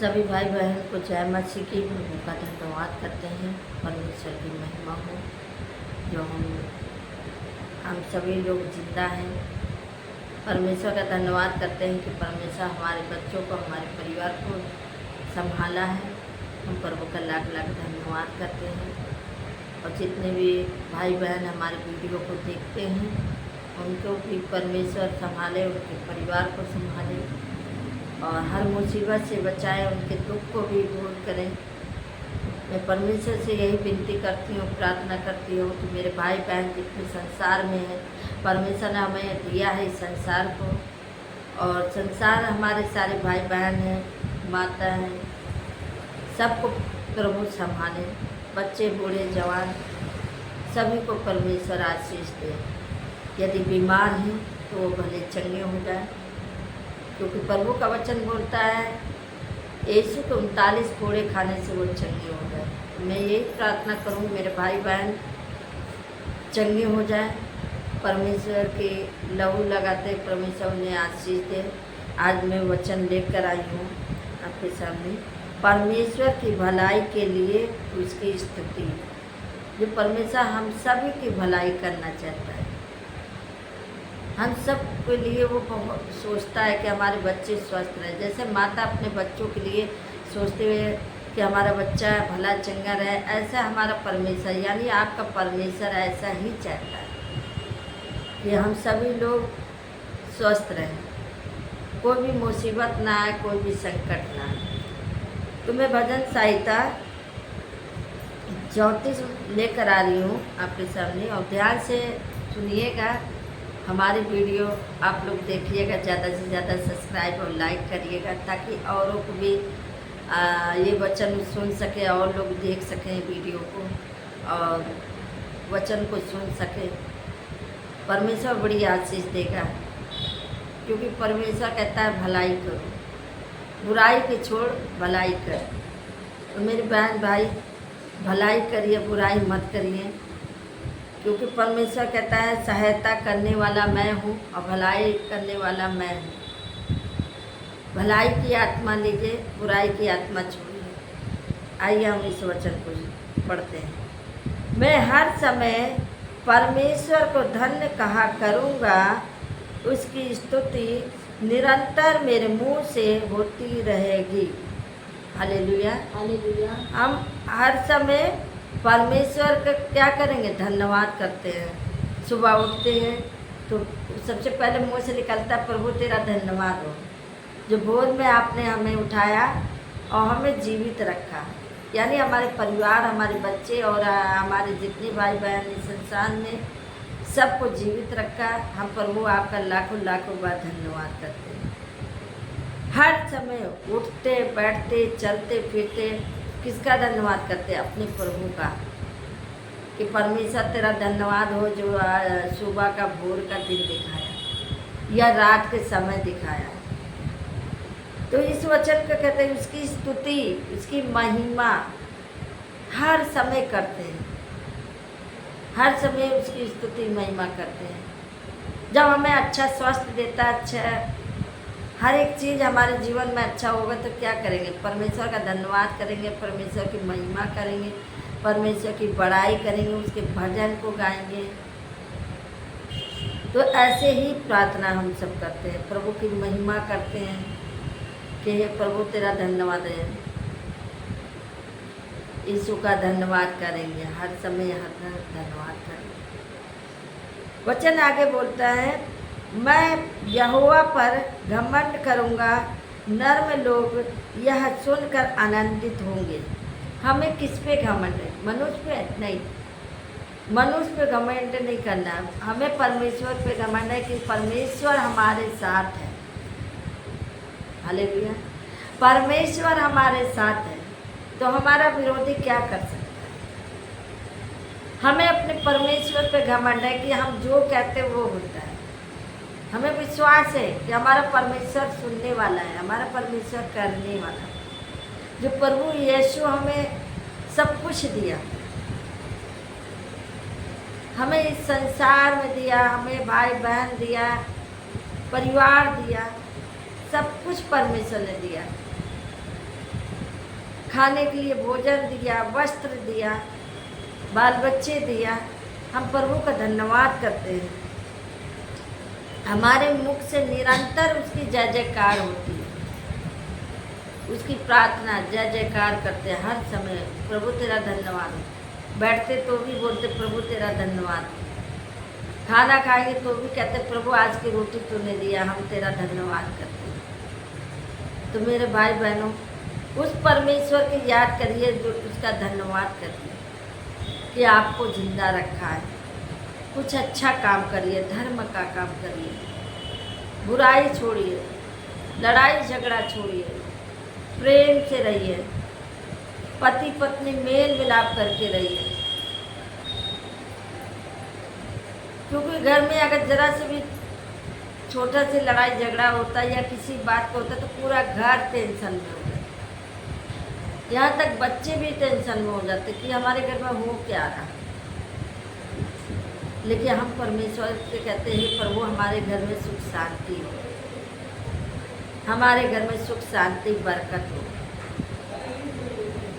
सभी भाई बहन को जय मसीह की। प्रभु का धन्यवाद करते हैं। परमेश्वर की महिमा हो जो हम सभी लोग जिंदा हैं। परमेश्वर का धन्यवाद करते हैं कि परमेश्वर हमारे बच्चों को, हमारे परिवार को संभाला है। हम प्रभु का लाख लाख धन्यवाद करते हैं। और जितने भी भाई बहन हमारे वीडियो को देखते हैं उनको भी परमेश्वर संभाले, उनके परिवार को संभाले और हर मुसीबत से बचाए, उनके दुख को भी दूर करें। मैं परमेश्वर से यही विनती करती हूँ, प्रार्थना करती हूँ कि मेरे भाई बहन जितने संसार में हैं, परमेश्वर ने हमें दिया है इस संसार को, और संसार हमारे सारे भाई बहन हैं, माता हैं, सबको प्रभु संभाले। बच्चे, बूढ़े, जवान सभी को परमेश्वर आशीष दे। यदि बीमार हैं तो वो भले चंगे हो जाए, क्योंकि प्रभु का वचन बोलता है यीशु के 39 कोड़े खाने से वो चंगे हो गए। मैं यही प्रार्थना करूँ मेरे भाई बहन चंगे हो जाए, परमेश्वर के लहू लगाते परमेश्वर उन्हें आशीष दे। आज मैं वचन लेकर आई हूँ आपके सामने, परमेश्वर की भलाई के लिए उसकी स्तुति। जो परमेश्वर हम सभी की भलाई करना चाहता है, हम सब के लिए वो बहुत सोचता है कि हमारे बच्चे स्वस्थ रहे। जैसे माता अपने बच्चों के लिए सोचते हुए कि हमारा बच्चा भला चंगा रहे, ऐसा हमारा परमेश्वर यानी आपका परमेश्वर ऐसा ही चाहता है कि हम सभी लोग स्वस्थ रहें, कोई भी मुसीबत ना आए, कोई भी संकट ना आए। तो मैं भजन संहिता 34 लेकर आ रही हूँ आपके सामने, और ध्यान से सुनिएगा। हमारी वीडियो आप लोग देखिएगा, ज़्यादा से ज़्यादा सब्सक्राइब और लाइक करिएगा, ताकि औरों को भी ये वचन सुन सके और लोग देख सकें वीडियो को और वचन को सुन सकें। परमेश्वर बड़ी आशीष देगा, क्योंकि परमेश्वर कहता है भलाई करो, बुराई के छोड़ भलाई कर। तो मेरे बहन भाई भलाई करिए, बुराई मत करिए, क्योंकि परमेश्वर कहता है सहायता करने वाला मैं हूँ और भलाई करने वाला मैं हूँ। भलाई की आत्मा लीजिए, बुराई की आत्मा छोड़िए। आइए हम इस वचन को पढ़ते हैं। मैं हर समय परमेश्वर को धन्य कहा करूँगा, उसकी स्तुति निरंतर मेरे मुंह से होती रहेगी। Hallelujah, hallelujah. हम हर समय परमेश्वर का क्या करेंगे? धन्यवाद करते हैं। सुबह उठते हैं तो सबसे पहले मुंह से निकलता है प्रभु तेरा धन्यवाद हो, जो भोर में आपने हमें उठाया और हमें जीवित रखा, यानी हमारे परिवार, हमारे बच्चे और हमारे जितने भाई बहन इस संसार में सबको जीवित रखा। हम प्रभु आपका लाखों लाखों बार धन्यवाद करते हैं। हर समय उठते बैठते चलते फिरते किसका धन्यवाद करते हैं? अपने प्रभु का, कि परमेश्वर तेरा धन्यवाद हो जो सुबह का भोर का दिन दिखाया या रात के समय दिखाया। तो इस वचन का कहते हैं उसकी स्तुति, उसकी महिमा हर समय करते हैं, हर समय उसकी स्तुति महिमा करते हैं। जब हमें अच्छा स्वास्थ्य देता है, अच्छा हर एक चीज़ हमारे जीवन में अच्छा होगा, तो क्या करेंगे? परमेश्वर का धन्यवाद करेंगे, परमेश्वर की महिमा करेंगे, परमेश्वर की बड़ाई करेंगे, उसके भजन को गाएंगे। तो ऐसे ही प्रार्थना हम सब करते हैं, प्रभु की महिमा करते हैं कि हे प्रभु तेरा धन्यवाद है। यीशु का धन्यवाद करेंगे, हर समय हर धन्यवाद करेंगे। वचन आगे बोलता है, मैं यहोवा पर घमंड करूँगा, नर्म लोग यह सुनकर आनंदित होंगे। हमें किस पे घमंड है? मनुष्य पे नहीं, मनुष्य पे घमंड नहीं करना। हमें परमेश्वर पे घमंड है कि परमेश्वर हमारे साथ है। हालेलुया। परमेश्वर हमारे साथ है तो हमारा विरोधी क्या कर सकता है? हमें अपने परमेश्वर पे घमंड है कि हम जो कहते वो होता है। हमें विश्वास है कि हमारा परमेश्वर सुनने वाला है, हमारा परमेश्वर करने वाला है। जो प्रभु यीशु हमें सब कुछ दिया, हमें इस संसार में दिया, हमें भाई बहन दिया, परिवार दिया, सब कुछ परमेश्वर ने दिया। खाने के लिए भोजन दिया, वस्त्र दिया, बाल बच्चे दिया। हम प्रभु का धन्यवाद करते हैं। हमारे मुख से निरंतर उसकी जय जयकार होती है, उसकी प्रार्थना जय जयकार करते हैं हर समय। प्रभु तेरा धन्यवाद। बैठते तो भी बोलते प्रभु तेरा धन्यवाद। खाना खाएंगे तो भी कहते प्रभु आज की रोटी तूने दिया, हम तेरा धन्यवाद करते हैं। तो मेरे भाई बहनों, उस परमेश्वर की याद करिए जो उसका धन्यवाद करिए कि आपको जिंदा रखा है। कुछ अच्छा काम करिए, धर्म का काम करिए, बुराई छोड़िए, लड़ाई झगड़ा छोड़िए, प्रेम से रहिए, पति पत्नी मेल मिलाप करके रहिए। क्योंकि घर में अगर जरा से भी छोटा से लड़ाई झगड़ा होता है या किसी बात को होता है तो पूरा घर टेंशन में हो जाता है। यहाँ तक बच्चे भी टेंशन में हो जाते कि हमारे घर में हो क्या रहा। लेकिन हम परमेश्वर से कहते हैं प्रभु हमारे घर में सुख शांति हो, हमारे घर में सुख शांति बरकत हो।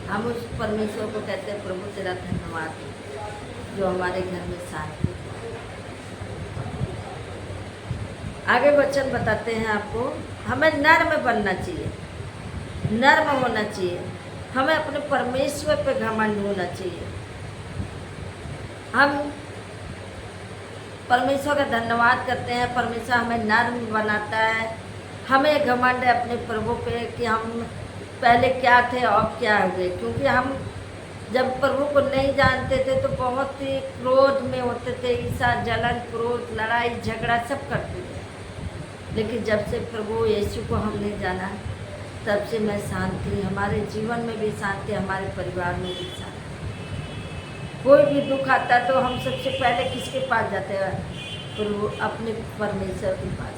हम उस परमेश्वर को कहते हैं प्रभु तेरा धन्यवाद जो हमारे घर में शांति हो। आगे वचन बताते हैं आपको, हमें नर्म बनना चाहिए, नर्म होना चाहिए। हमें अपने परमेश्वर पे घमंड होना चाहिए। हम परमेश्वर का धन्यवाद करते हैं, परमेश्वर हमें नर्म बनाता है। हमें घमंड है अपने प्रभु पे कि हम पहले क्या थे अब क्या हुए। क्योंकि हम जब प्रभु को नहीं जानते थे तो बहुत ही क्रोध में होते थे, ईर्ष्या, जलन, क्रोध, लड़ाई झगड़ा सब करते थे। लेकिन जब से प्रभु यीशु को हमने जाना तब से मैं शांति, हमारे जीवन में भी शांति, हमारे परिवार में भी शांति। कोई भी दुख आता तो हम सबसे पहले किसके पास जाते हैं? प्रभु, अपने परमेश्वर के पास,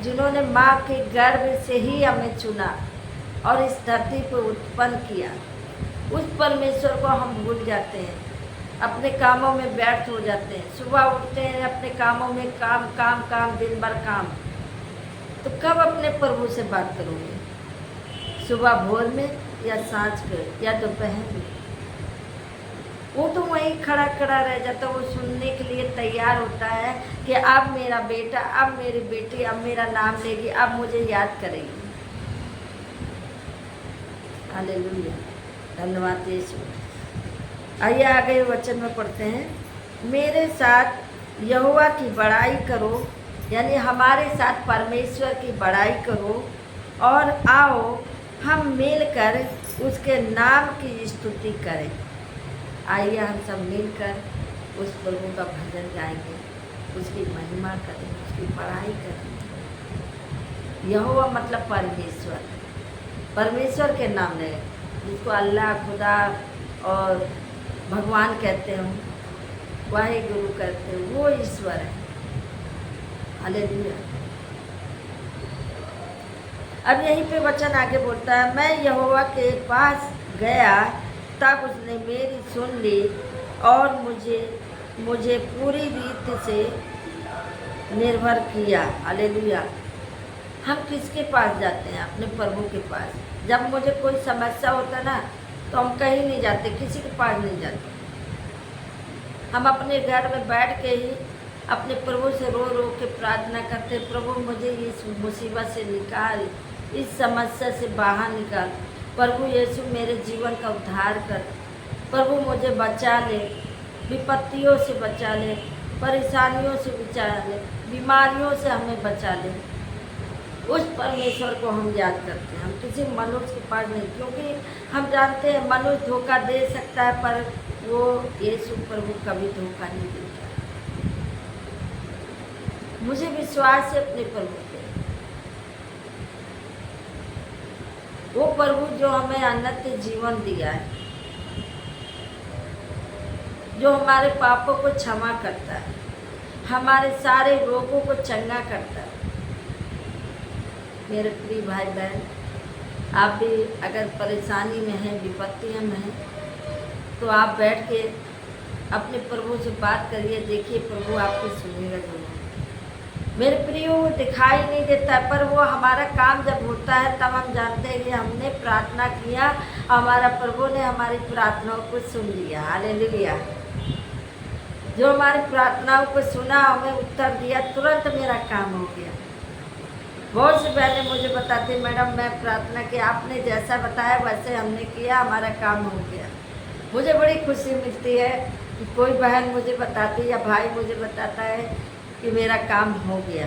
जिन्होंने माँ के गर्भ से ही हमें चुना और इस धरती पर उत्पन्न किया। उस परमेश्वर को हम भूल जाते हैं, अपने कामों में व्यर्थ हो जाते हैं। सुबह उठते हैं अपने कामों में, काम काम काम, दिन भर काम। तो कब अपने प्रभु से बात करोगे? सुबह भोर में या सांझ को या दोपहर में? वो तो वहीं खड़ा खड़ा रह जाता, वो सुनने के लिए तैयार होता है कि अब मेरा बेटा, अब मेरी बेटी, अब मेरा नाम लेगी, अब मुझे याद करेगी। हालेलुया, धन्यवाद यीशु। आइए आगे वचन में पढ़ते हैं। मेरे साथ यहोवा की बड़ाई करो, यानी हमारे साथ परमेश्वर की बड़ाई करो, और आओ हम मिलकर उसके नाम की स्तुति करें। आइए हम सब मिलकर उस प्रभु का भजन गाएंगे, उसकी महिमा करें, उसकी बड़ाई करें। यहोवा मतलब परमेश्वर, परमेश्वर के नाम लें, जिसको अल्लाह, खुदा और भगवान कहते हैं, वाहे गुरु कहते हैं, वो ईश्वर है। हालेलुया। अब यहीं पे वचन आगे बोलता है, मैं यहोवा के पास गया तब उसने मेरी सुन ली और मुझे पूरी रीति से निर्भर किया। हालेलुया। हम किसके पास जाते हैं? अपने प्रभु के पास। जब मुझे कोई समस्या होता ना तो हम कहीं नहीं जाते, किसी के पास नहीं जाते। हम अपने घर में बैठ के ही अपने प्रभु से रो रो के प्रार्थना करते, प्रभु मुझे इस मुसीबत से निकाल, इस समस्या से बाहर निकाल। प्रभु यीशु मेरे जीवन का उद्धार कर। प्रभु मुझे बचा ले, विपत्तियों से बचा ले, परेशानियों से बचा ले, बीमारियों से हमें बचा ले। उस परमेश्वर को हम याद करते हैं, हम किसी मनुष्य के पास नहीं, क्योंकि हम जानते हैं मनुष्य धोखा दे सकता है पर वो यीशु प्रभु कभी धोखा नहीं देता। मुझे विश्वास है अपने प्रभु पे, वो प्रभु जो हमें अनंत जीवन दिया है, जो हमारे पापों को क्षमा करता है, हमारे सारे रोगों को चंगा करता है। मेरे प्रिय भाई बहन, आप भी अगर परेशानी में हैं, विपत्तियों में हैं, तो आप बैठ के अपने प्रभु से बात करिए, देखिए प्रभु आपको सुनेगा जरूर। मेरे प्रिय वो दिखाई नहीं देता, पर वो हमारा काम जब होता है तब हम जानते हैं कि हमने प्रार्थना किया, हमारा प्रभु ने हमारी प्रार्थनाओं को सुन लिया। हालेलुया। जो हमारी प्रार्थनाओं को सुना, हमें उत्तर दिया, तुरंत मेरा काम हो गया। बहुत से पहले मुझे बताते, मैडम मैं प्रार्थना की, आपने जैसा बताया वैसे हमने किया, हमारा काम हो गया। मुझे बड़ी खुशी मिलती है कि कोई बहन मुझे बताती या भाई मुझे बताता है कि मेरा काम हो गया।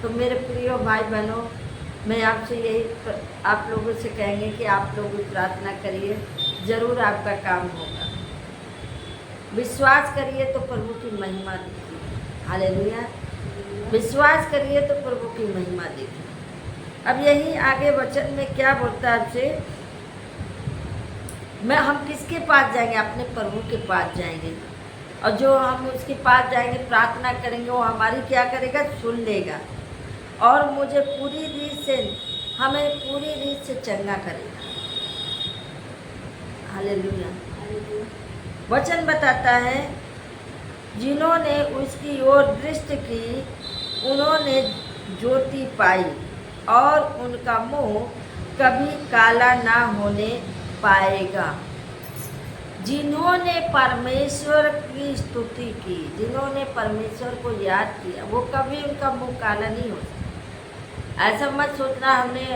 तो मेरे प्रिय भाई बहनों, मैं आपसे यही आप लोगों से कहेंगे कि आप लोग भी प्रार्थना करिए, ज़रूर आपका काम होगा। विश्वास करिए तो प्रभु की महिमा देखिए। हालेलुया। विश्वास करिए तो प्रभु की महिमा देखिए। अब यही आगे वचन में क्या बोलता है आपसे, हम किसके पास जाएंगे? अपने प्रभु के पास जाएंगे, और जो हम उसके पास जाएंगे प्रार्थना करेंगे, वो हमारी क्या करेगा? सुन लेगा, और मुझे पूरी रीत से, हमें पूरी रीत से चंगा करेगा। हालेलुया। वचन बताता है, जिन्होंने उसकी ओर दृष्टि की उन्होंने ज्योति पाई, और उनका मुंह कभी काला ना होने पाएगा। जिन्होंने परमेश्वर की स्तुति की, जिन्होंने परमेश्वर को याद किया, वो कभी उनका मुंह काला नहीं हो सकता। ऐसा मत सोचना हमने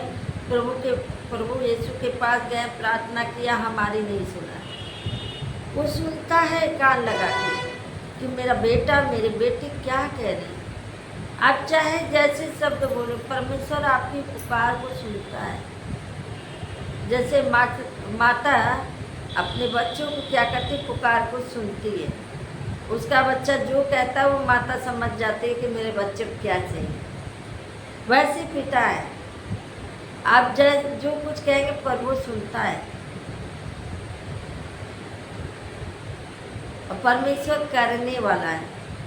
प्रभु यीशु के पास गए, प्रार्थना किया, हमारी नहीं सुना। वो सुनता है कान लगा के कि मेरा बेटा मेरी बेटी क्या कह रही है। आप चाहे जैसे शब्द बोलो, परमेश्वर आपकी पुकार को सुनता है। जैसे माता अपने बच्चों को क्या करती, पुकार को सुनती है। उसका बच्चा जो कहता है वो माता समझ जाती है कि मेरे बच्चे को क्या चाहिए। वैसे पिता है, आप जो कुछ कहेंगे प्रभु सुनता है, और परमेश्वर करने वाला है।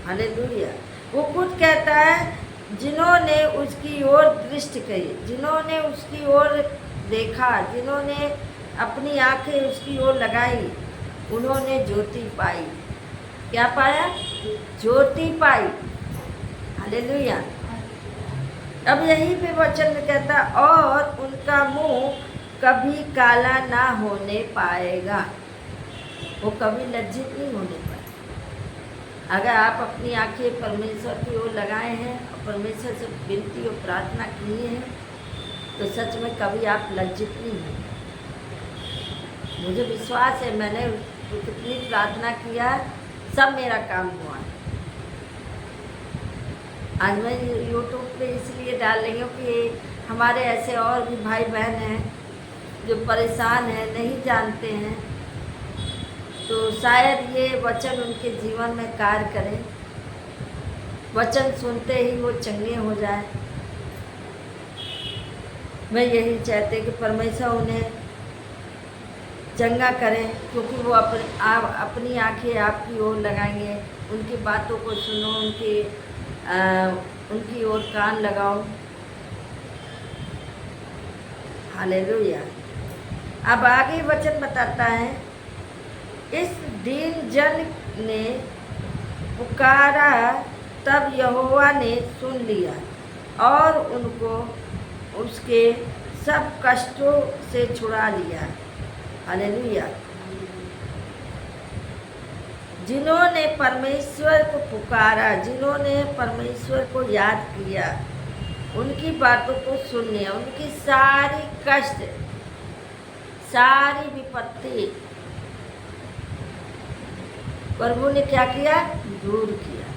हालेलुया। वो खुद कहता है, जिन्होंने उसकी ओर दृष्टि की, जिन्होंने उसकी ओर देखा, जिन्होंने अपनी आंखें उसकी ओर लगाई, उन्होंने ज्योति पाई। क्या पाया? ज्योति पाई। हालेलुया। अब यहीं पे वचन में कहता, और उनका मुंह कभी काला ना होने पाएगा। वो कभी लज्जित नहीं होने पाए। अगर आप अपनी आंखें परमेश्वर की ओर लगाए हैं और परमेश्वर से विनती और प्रार्थना की है, तो सच में कभी आप लज्जित नहीं होंगे। मुझे विश्वास है, मैंने कितनी प्रार्थना किया, सब मेरा काम हुआ है। आज मैं यूट्यूब पे इसलिए डाल रही हूँ कि हमारे ऐसे और भी भाई बहन हैं जो परेशान हैं, नहीं जानते हैं, तो शायद ये वचन उनके जीवन में कार्य करें। वचन सुनते ही वो चंगे हो जाए। मैं यही चाहते कि परमेश्वर उन्हें चंगा करें, क्योंकि वो अपनी आंखें आपकी ओर लगाएंगे। उनकी बातों को सुनो, उनकी ओर कान लगाओ। हालेलुया। अब आगे वचन बताता है, इस दीन जन ने पुकारा, तब यहोवा ने सुन लिया और उनको उसके सब कष्टों से छुड़ा लिया। हालेलुया। जिन्होंने परमेश्वर को पुकारा, जिन्होंने परमेश्वर को याद किया, उनकी बातों को सुन लिया, उनकी सारी कष्ट, सारी विपत्ति प्रभु ने क्या किया? दूर किया।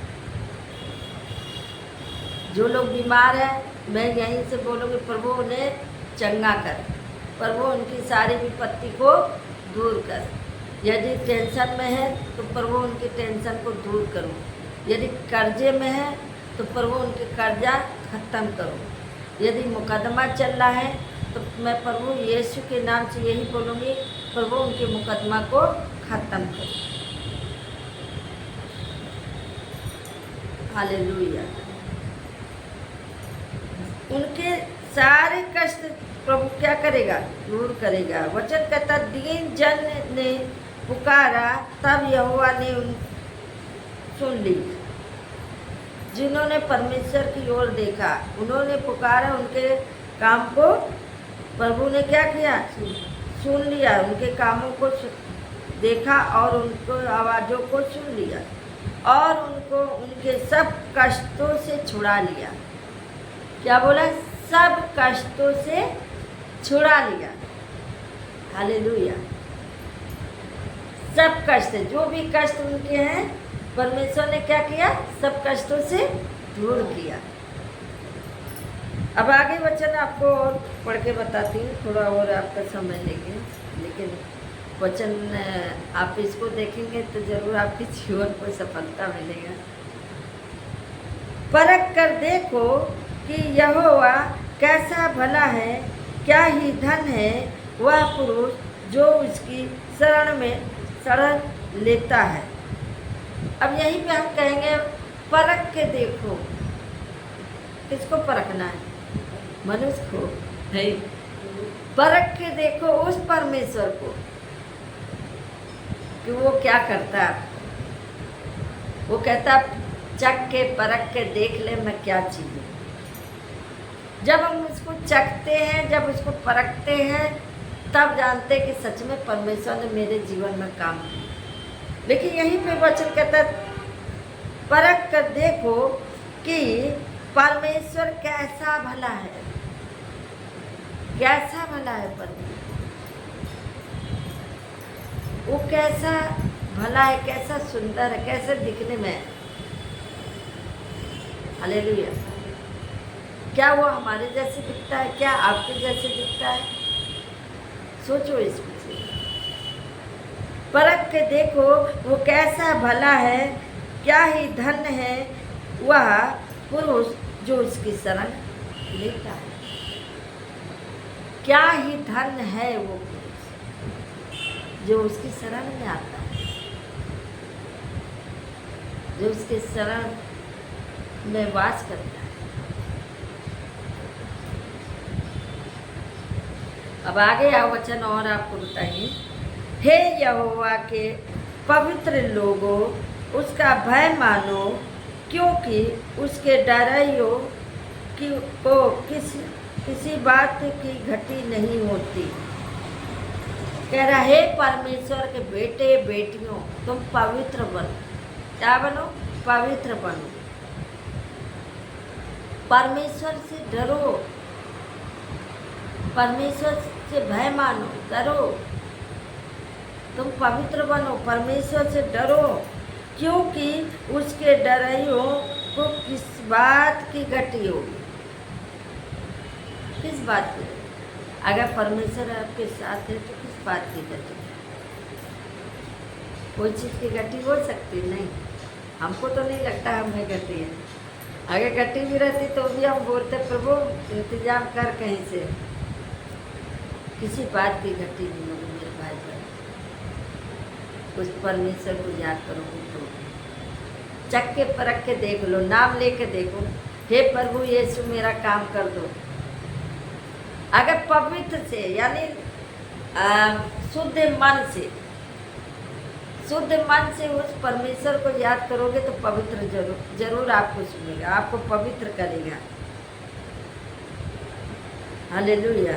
जो लोग बीमार हैं, मैं यहीं से बोलूँगी, प्रभु उन्हें चंगा कर, प्रभु उनकी सारी विपत्ति को दूर कर। यदि टेंशन में है तो प्रभु उनकी टेंशन को दूर करो। यदि कर्जे में है तो प्रभु उनके कर्जा खत्म करो। यदि मुकदमा चल रहा है तो मैं प्रभु यीशु के नाम से यही बोलूँगी, प्रभु उनके मुकदमा को खत्म करो। हालेलुया। उनके सारे कष्ट प्रभु क्या करेगा? दूर करेगा। वचन कहता, दीन जन ने पुकारा, तब यहोवा ने सुन ली। जिन्होंने परमेश्वर की ओर देखा, उन्होंने पुकारा, उनके काम को प्रभु ने क्या किया, सुन लिया, उनके कामों को देखा और उनको आवाज़ों को सुन लिया और उनको उनके सब कष्टों से छुड़ा लिया। क्या बोला? सब कष्टों से छुड़ा लिया। हालेलुया। सब कष्ट, जो भी कष्ट उनके हैं, परमेश्वर ने क्या किया? सब कष्टों से दूर किया। अब आगे वचन आपको और पढ़ के बताती हूँ, थोड़ा और आपका समय लेंगे, लेकिन वचन आप इसको देखेंगे तो जरूर आपके जीवन को सफलता मिलेगा। परख कर देखो कि यहोवा कैसा भला है, क्या ही धन है वह पुरुष जो उसकी शरण लेता है। अब यहीं पे हम कहेंगे परख के देखो। किसको परखना है? मनुष्य को नहीं। परख के देखो उस परमेश्वर को कि वो क्या करता है। वो कहता चख के परख के देख ले मैं क्या चीज़ हूँ। जब हम उसको चखते हैं, जब उसको परखते हैं, तब जानते कि सच में परमेश्वर ने मेरे जीवन में काम किया। लेकिन यहीं पे वचन कहता परख कर देखो कि परमेश्वर कैसा भला है। कैसा भला है परमेश्वर, वो कैसा भला है, कैसा सुंदर है, कैसे दिखने में है। हालेलुया। क्या वो हमारे जैसे दिखता है? क्या आपके जैसे दिखता है? सोचो इसमें से। परख के देखो वो कैसा भला है, क्या ही धन है वह पुरुष जो उसकी शरण लेता है। क्या ही धन है वो पुरुष जो उसकी शरण में आता है, जो उसके शरण में वास करता है। अब आगे आओ वचन और आपको बताइए। हे यहोवा के पवित्र लोगों, उसका भय मानो, क्योंकि उसके डराइयों को किसी बात की घटी नहीं होती। कह रहा है परमेश्वर के बेटे बेटियों, तुम पवित्र बनो। क्या बनो? पवित्र बनो। परमेश्वर से डरो, परमेश्वर से भय मानो, डरो। तुम पवित्र बनो, परमेश्वर से डरो, क्योंकि उसके डराइयों को किस बात की घटी होगी। किस बात की? अगर परमेश्वर आपके साथ है तो किस बात की घटी? कोई चीज़ की घटी हो सकती नहीं। हमको तो नहीं लगता हमें घटी है। अगर घटी भी रहती तो भी हम बोलते प्रभु इंतजाम कर कहीं से। किसी बात की घटी नहीं होगी मेरे भाई बहन। उस परमेश्वर को याद करोगे तो चख के परख के देख लो, नाम लेके देखो, हे प्रभु यीशु मेरा काम कर दो। अगर पवित्र से यानी शुद्ध मन से उस परमेश्वर को याद करोगे तो पवित्र जरूर आपको सुनेगा, आपको पवित्र करेगा। हालेलुया।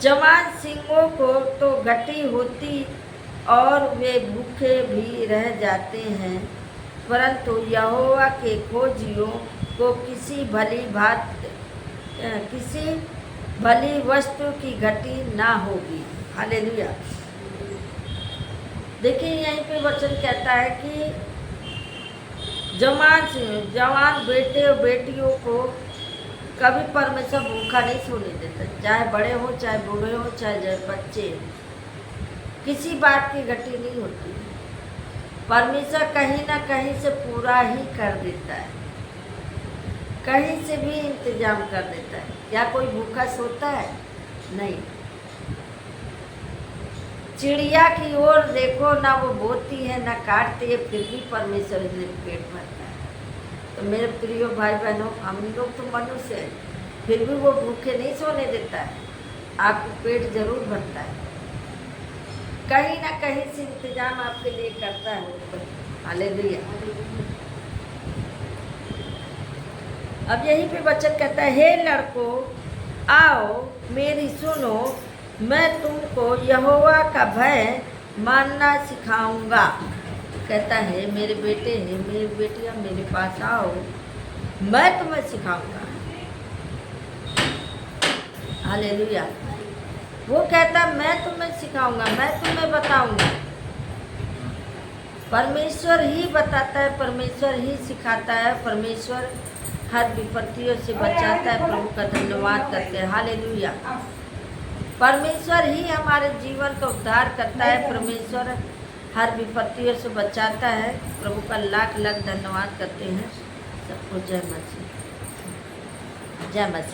जवान सिंहों को तो घटी होती और वे भूखे भी रह जाते हैं, परंतु यहोवा के खोजियों को किसी भली वस्तु की घटी ना होगी। हालेलुया। देखिए यहीं पे वचन कहता है कि जवान बेटे और बेटियों को कभी परमेश्वर भूखा नहीं सोने देता, चाहे बड़े हो, चाहे बूढ़े हो, चाहे बच्चे। किसी बात की घटी नहीं होती। परमेश्वर कहीं ना कहीं से पूरा ही कर देता है, कहीं से भी इंतजाम कर देता है। क्या कोई भूखा सोता है? नहीं। चिड़िया की ओर देखो, ना वो बोती है ना काटती है, फिर भी परमेश्वर ने पेट भरता है। तो मेरे प्रिय भाई बहनों, हम लोग तो मनुष्य हैं, फिर भी वो भूखे नहीं सोने देता है, आपको पेट जरूर भरता है। कहीं ना कहीं से इंतजाम आपके लिए करता है। हालेलुया। अब यहीं पे वचन कहता है, हे लड़कों आओ मेरी सुनो, मैं तुमको यहोवा का भय मानना सिखाऊंगा। कहता है मेरे बेटे हैं, मेरी बेटियां मेरे पास आओ, मैं तुम्हें सिखाऊंगा। हालेलुया। वो कहता मैं तुम्हें सिखाऊंगा, मैं तुम्हें बताऊंगा। परमेश्वर ही बताता है, परमेश्वर ही सिखाता है, परमेश्वर हर विपत्तियों से बचाता है। प्रभु का धन्यवाद करते हैं। हालेलुया। परमेश्वर ही हमारे जीवन का उद्धार करता है, परमेश्वर हर विपत्तियों से बचाता है। प्रभु का लाख लाख धन्यवाद करते हैं। सबको जय मसीह, जय मसीह।